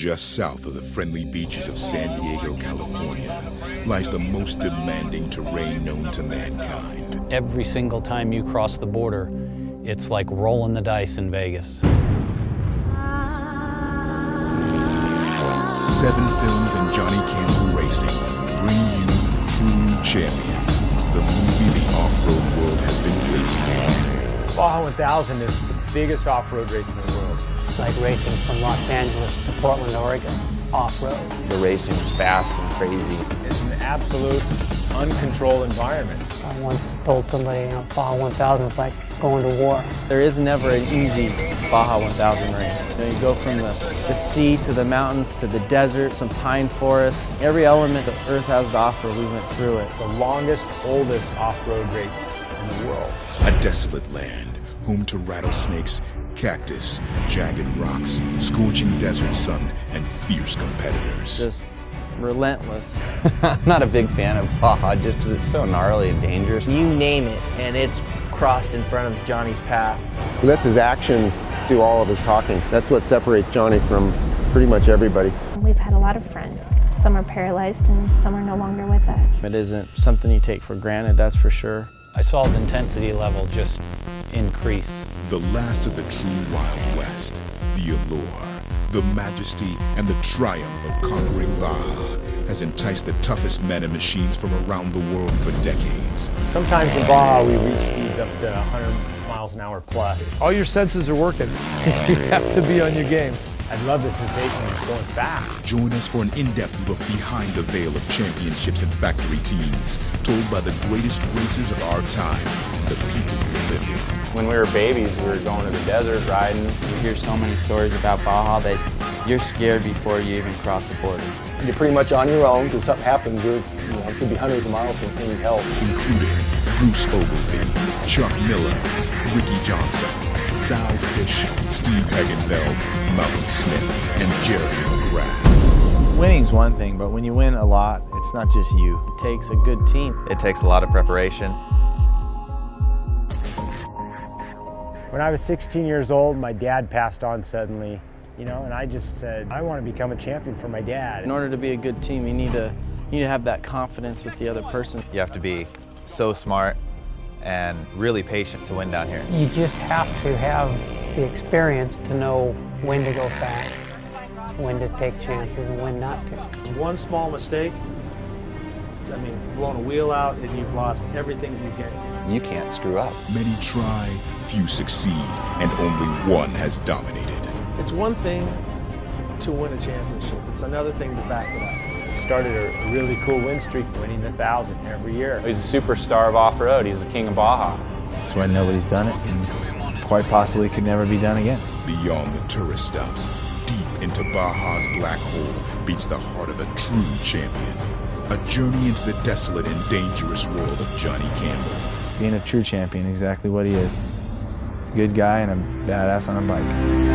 Just south of the friendly beaches of San Diego, California, lies the most demanding terrain known to mankind. Every single time you cross the border, it's like rolling the dice in Vegas. 7 films and Johnny Campbell Racing bring you True Champion, the movie the off-road world has been waiting for. Baja 1000 is the biggest off-road race in the world. It's like racing from Los Angeles to Portland, Oregon, off-road. The racing is fast and crazy. It's an absolute uncontrolled environment. I once told somebody, Baja 1000 is like going to war. There is never an easy Baja 1000 race. You go from the sea to the mountains to the desert, some pine forests. Every element that Earth has to offer, we went through it. It's the longest, oldest off-road race in the world. A desolate land, home to rattlesnakes, cactus, jagged rocks, scorching desert sun, and fierce competitors. Just relentless. I'm not a big fan of Baja just because it's so gnarly and dangerous. You name it, and it's crossed in front of Johnny's path. He lets his actions do all of his talking. That's what separates Johnny from pretty much everybody. We've had a lot of friends. Some are paralyzed and some are no longer with us. It isn't something you take for granted, that's for sure. I saw his intensity level just increase. The last of the true Wild West, the allure, the majesty, and the triumph of conquering Baja has enticed the toughest men and machines from around the world for decades. Sometimes in Baja, we reach speeds up to 100 miles an hour plus. All your senses are working. You have to be on your game. I love the sensation of just going fast. Join us for an in-depth look behind the veil of championships and factory teams, told by the greatest racers of our time and the people who lived it. When we were babies, we were going to the desert riding. You hear so many stories about Baja that you're scared before you even cross the border. You're pretty much on your own because something happens. It could be hundreds of miles from any help. Including Bruce Ogilvie, Chuck Miller, Ricky Johnson, Sal Fish, Steve Hagenfeld, Malcolm Smith, and Jeremy McGrath. Winning's one thing, but when you win a lot, it's not just you. It takes a good team. It takes a lot of preparation. When I was 16 years old, my dad passed on suddenly, and I just said, I want to become a champion for my dad. In order to be a good team, you need to have that confidence with the other person. You have to be so smart and really patient to win down here. You just have to have the experience to know when to go fast, when to take chances, and when not to. One small mistake, blowing a wheel out, and you've lost everything you get. You can't screw up. Many try, few succeed, and only one has dominated. It's one thing to win a championship. It's another thing to back it up. It started a really cool win streak, winning the 1,000 every year. He's a superstar of off-road. He's the king of Baja. That's why nobody's done it, and quite possibly could never be done again. Beyond the tourist stops, deep into Baja's black hole beats the heart of a true champion. A journey into the desolate and dangerous world of Johnny Campbell. Being a true champion, exactly what he is. Good guy and a badass on a bike.